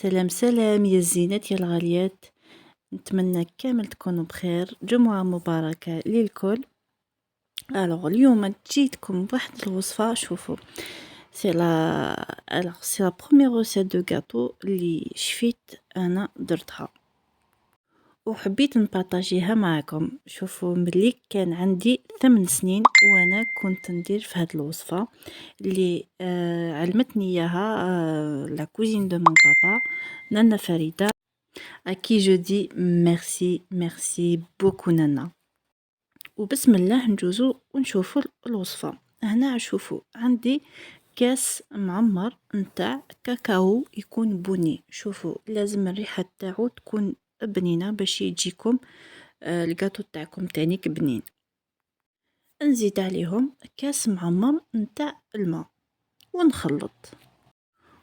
سلام سلام يا الزينات يا الغاليات، نتمنى كامل تكونوا بخير. جمعة مباركة للكل. اليوم جيتكم بواحد الوصفة. شوفوا، سي لا بروميير روسيت دو غاتو اللي شفيت انا درتها وحبيت نبارطاجيها معكم. شوفوا، ملي كان عندي 8 سنين وانا كنت ندير في هاد الوصفة اللي علمتني اياها لا كوزين دو مون بابا، نانا فريدة، à qui je dis merci merci beaucoup نانا. وبسم الله نجوزو ونشوفوا الوصفة. هنا شوفوا عندي كاس معمر نتاع كاكاو يكون بني. شوفوا لازم الريحة تاعو تكون بنينة باش يجيكم الجاتو تاعكم تانيك بنين. نزيد عليهم كاس معمر نتاع الماء ونخلط.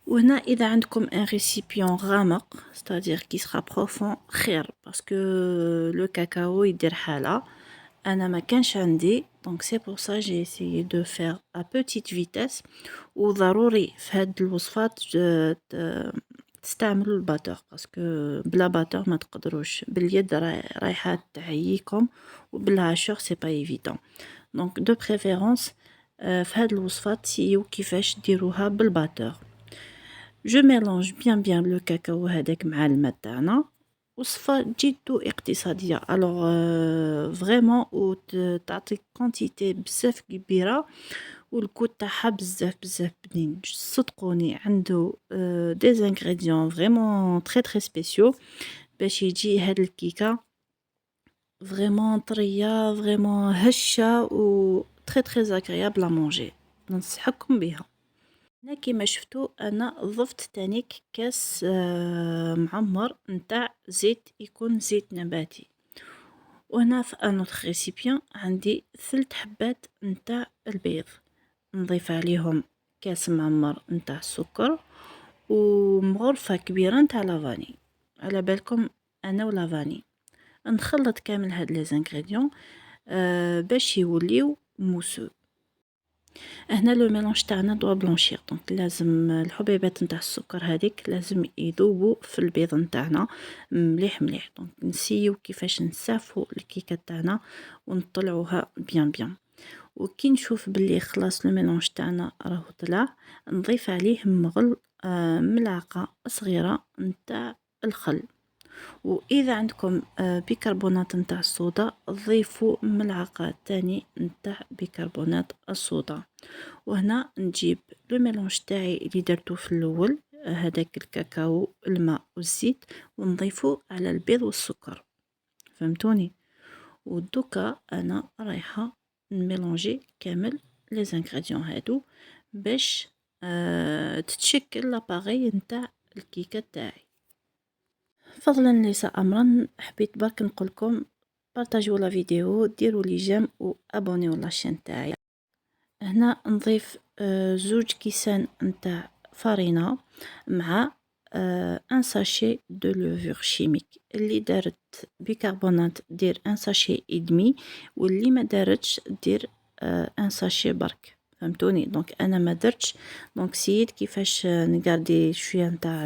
وهنا اذا عندكم ان ريسيبيون غامق ستادير كي سرا بروفون خير، باسكو لو كاكاو يدير حالة. انا ما كانش عندي، دونك سي بور سا جي اسيي دو فير ا بوتيت فيتاس. وضروري في هاد الوصفات تستعملوا الباتور، باسكو بلا باتور ما تقدروش. باليد رايحه تعييكم، وبالعاشور سي با ايفيدون. دونك دو بريفيرونس في هاد الوصفات سيو كيفاش ديروها بالباتور. Je mélange bien le cacao هذاك مع الماء تاعنا. وصفة جدو اقتصادية، الوغ فريمون وتعطيك كونتيتي بزاف كبيرة، والكود تاعها بزاف بنين. صدقوني عنده دي زانغريديون فريمون تري سبيسيو باش يجي هاد الكيكة فريمون طرية، فريمون هشة و تري اغريابل ا مونجي. ننصحكم بها. هنا كيما شفتوا انا ضفت تانيك كاس معمر نتاع زيت، يكون زيت نباتي. وهنا في انوتر ريسيبيون عندي 3 حبات نتاع البيض، نضيف عليهم كاس معمر نتاع السكر ومغرفة كبيرة نتاع لافاني. على بالكم انا ولافاني نخلط كامل هاد لي زانغريديون باش يوليو موسو. هنا لو ميلونج تاعنا دوا بلونشير، دونك لازم الحبيبات نتاع السكر هذيك لازم يذوبوا في البيض نتاعنا مليح. دونك نسيو كيفاش نسافو الكيكه تاعنا ونطلعوها بيان. وكي نشوف بلي خلاص لو ميلونج تاعنا راهو طلع، نضيف عليه ملعقه صغيره نتاع الخل. واذا عندكم بيكربونات نتاع الصودا ضيفوا ملعقه تاني نتاع بيكربونات الصودا. وهنا نجيب لو ميلونج تاعي اللي درتو في الاول، هذاك الكاكاو الماء والزيت، ونضيفو على البيض والسكر. فهمتوني؟ ودوكا انا رايحه نميلونجي كامل لي زانغريديون هادو باش تتشكل لاباغي نتاع الكيكه تاعي. فضلا ليس امرا، حبيت برك نقولكم بارطاجيو لا فيديو، ديروا لي جيم وابونيو لاشين تاعي. هنا نضيف 2 كيسان نتاع فرينه مع ان ساشي دو لوفور شيميك. اللي دارت بيكربونات دير ان ساشي ادمي، واللي ما دارتش دير ان ساشي برك. فهمتوني؟ دونك انا ما درتش، دونك سيد كيفاش نقاردي شويه نتاع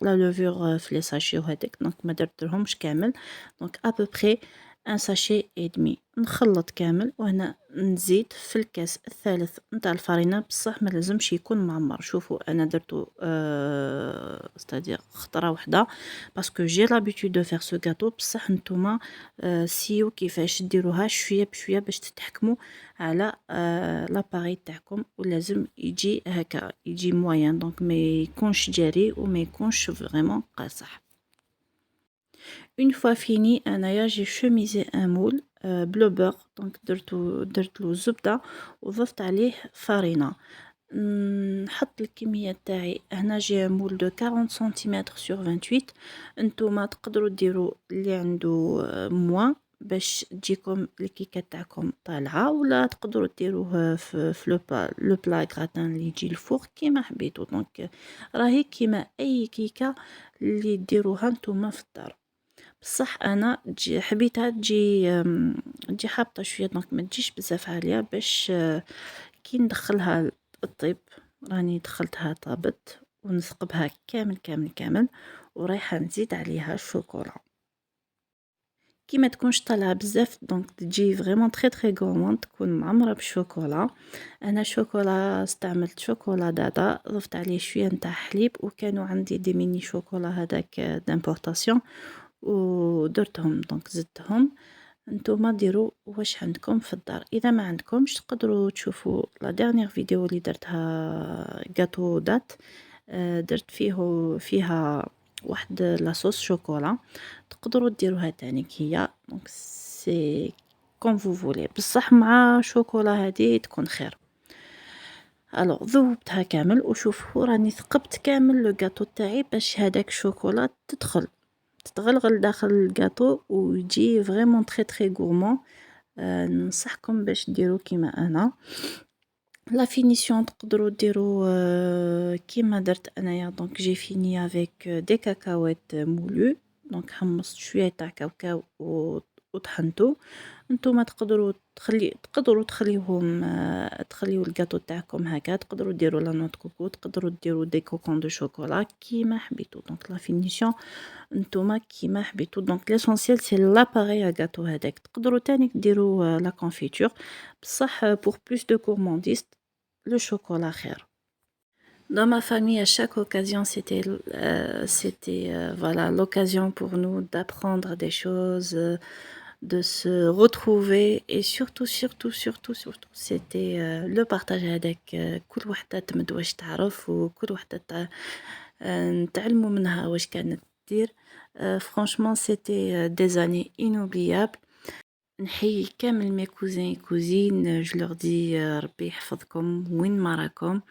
لا لوفور في لي ساشي وهذاك، دونك ما درتلهمش كامل. دونك ابوبري ان ساشي ادمي نخلط كامل. وهنا نزيد في الكاس الثالث نتاع الفرينه، بصح ما لازمش يكون معمر. شوفوا انا درتو ستادير خطره وحده باسكو جي لابيتود دو فير سو غاتو. بصح نتوما سيو كيفاش ديروها شويه بشويه باش تتحكموا على لاباري تاعكم، ولازم يجي هكا، يجي موين، دونك ما يكونش جاري وما يكونش فريمون قاصح. اون فوا فيني انايا جي شوميزي ان مول بلو بور، دونك درتلو زبده وضفت عليه فرينه. نحط الكميه تاعي. هنا جي مول دو 40 سنتيمتر سور 28. نتوما تقدروا ديروا اللي عنده موان باش تجيكم الكيكه تاعكم طالعه، ولا تقدروا ديروه في لو بلا غراتان اللي يجي الفوق كيما حبيتو. دونك راهي كيما اي كيكه اللي ديروها نتوما في الدار. بصح انا حبيتها تجي حابطه شويه، دونك ما تجيش بزاف عاليه باش كي ندخلها الطيب. راني دخلتها طابت ونثقبها كامل كامل كامل، ورايحة نزيد عليها الشوكولا. كي ما تكونش طالعة بزاف دونك تجي فريمون تري غورماند، تكون معمرة بالشوكولا. انا شوكولا استعملت شوكولا دادا، ضفت عليه شوية نتاع حليب، وكانوا عندي دي ميني شوكولا هذاك دامبورطاسيون ودرتهم دونك زدتهم. نتوما ديروا واش عندكم في الدار. اذا ما عندكمش تقدروا تشوفوا لا ديرنيير فيديو اللي درتها غاتو دات، درت فيها واحد لاصوص شوكولا، تقدروا ديروها تانيك هي. دونك سي كوم فو فولي، بصح مع شوكولا هذه تكون خير. الوغ ذوبتها كامل، وشوفوا راني ثقبت كامل لو غاتو تاعي باش هذاك الشوكولا تتغلغل داخل الغاتو ويجي فريمون تري غورمون. ننصحكم باش ديروا كيما انا. لا فينيسيون تقدروا ديروا كيما درت انايا. دونك جي فيني افيك دي كاكاوات مولو، دونك حمصت شويه تاع كاوكاو وطحنتو. نتوما تقدروا تخليوهم، تخليو الجاتو تاعكم هكا. تقدروا ديروا لا نوت كوكو، تقدروا ديروا دي كوكون دو شوكولا كيما حبيتو. دونك لا فينيسيون نتوما كيما حبيتو. دونك ليسونسيال سي لاباري ا غاتو هذاك. تقدروا تاني ديروا لا كونفيتور، بصح بور بلوس دو gourmandise le chocolat خير. Dans ma famille, à chaque occasion, c'était voilà l'occasion pour nous d'apprendre des choses, de se retrouver et surtout, c'était le partage avec كل وحدة تمد واش تعرف، وكل وحدة نتعلموا منها واش كانت دير. Franchement, c'était des années inoubliables. نحيي كامل مي كوزين كوزين، جو لور دي ربي يحفظكم وين ما راكم،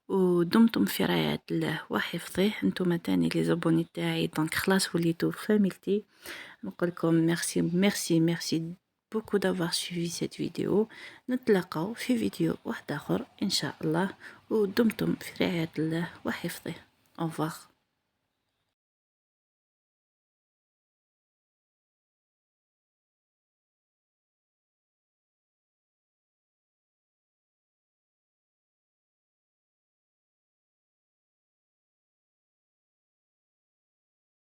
ودمتم في رعاية الله وحفظه. نتوما تاني لي زابوني تاعي دونك خلاص وليتو فاميلتي. نقولكم ميرسي ميرسي ميرسي بوكو دافوار سويفي سيت فيديو. نتلاقاو في فيديو واحد اخر ان شاء الله، ودمتم في رعاية الله وحفظه. au revoir.